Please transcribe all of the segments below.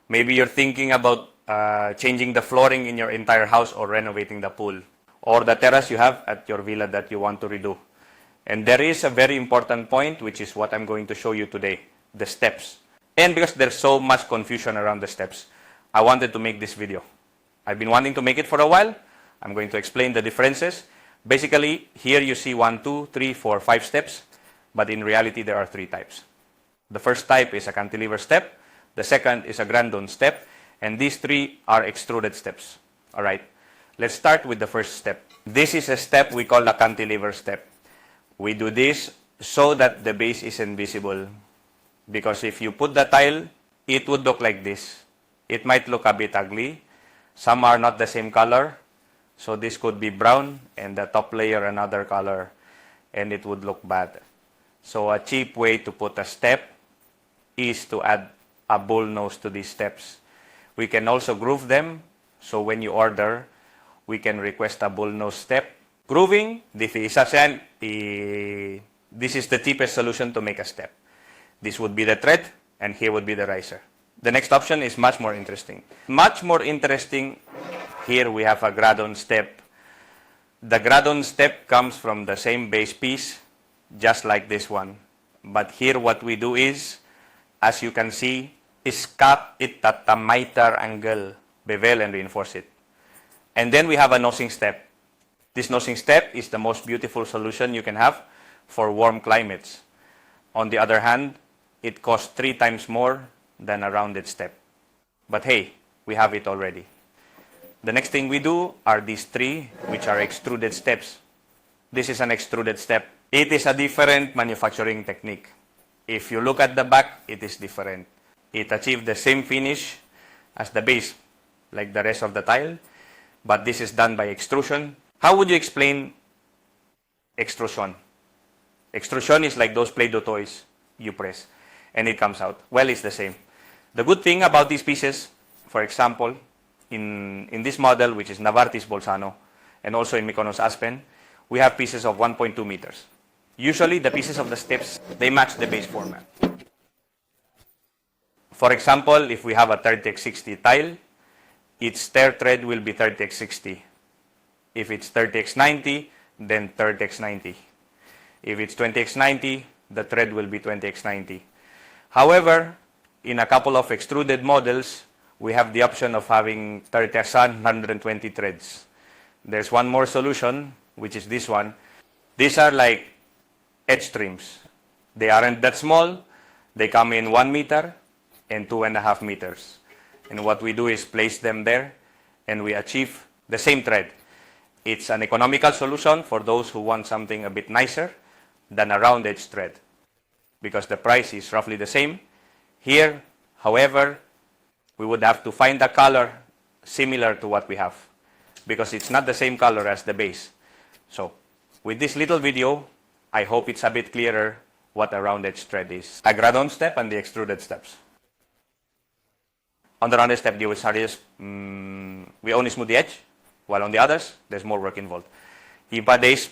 Maybe you're thinking about changing the flooring in your entire house or renovating the pool or the terrace you have at your villa that you want to redo. And there is a very important point, which is what I'm going to show you today, the steps. And because there's so much confusion around the steps, I wanted to make this video. I've been wanting to make it for a while. I'm going to explain the differences. Basically, here you see 1, 2, 3, 4, 5 steps, but in reality there are 3 types. The first type is a cantilever step, the second is a Gradone step, and these 3 are extruded steps. Alright, let's start with the first step. This is a step we call a cantilever step. We do this so that the base is invisible, because if you put the tile, it would look like this. It might look a bit ugly. Some are not the same color, so this could be brown and the top layer another color, and it would look bad. So a cheap way to put a step is to add a bull nose to these steps. We can also groove them, so when you order, we can request a bull nose step. Grooving, this is the cheapest solution to make a step. This would be the thread, and here would be the riser. The next option is much more interesting. Much more interesting, here we have a Gradone step. The Gradone step comes from the same base piece, just like this one. But here what we do is, as you can see, is cut it at a mitre angle, bevel and reinforce it. And then we have a nosing step. This nosing step is the most beautiful solution you can have for warm climates. On the other hand, it costs 3 times more than a rounded step. But hey, we have it already. The next thing we do are these 3, which are extruded steps. This is an extruded step. It is a different manufacturing technique. If you look at the back, it is different. It achieves the same finish as the base, like the rest of the tile, but this is done by extrusion. How would you explain extrusion? Extrusion is like those Play-Doh toys you press, and it comes out. Well, it's the same. The good thing about these pieces, for example, in this model, which is Novartis Bolzano, and also in Mykonos Aspen, we have pieces of 1.2 meters. Usually, the pieces of the steps, they match the base format. For example, if we have a 30x60 tile, its stair tread will be 30x60. If it's 30x90, then 30x90. If it's 20x90, the tread will be 20x90. However, in a couple of extruded models, we have the option of having Adrihosan 120 threads. There's one more solution, which is this one. These are like edge trims. They aren't that small. They come in 1 meter and 2.5 meters. And what we do is place them there, and we achieve the same thread. It's an economical solution for those who want something a bit nicer than a round edge thread, because the price is roughly the same. Here, however, we would have to find a color similar to what we have, because it's not the same color as the base. So, with this little video, I hope it's a bit clearer what a round edge thread is. A Gradone step and the extruded steps. On the rounded step, we only smooth the edge, while on the others, there's more work involved. In days,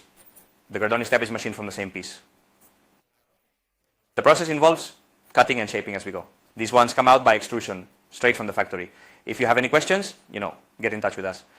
the Gradone step is machined from the same piece. The process involves cutting and shaping as we go. These ones come out by extrusion, straight from the factory. If you have any questions, get in touch with us.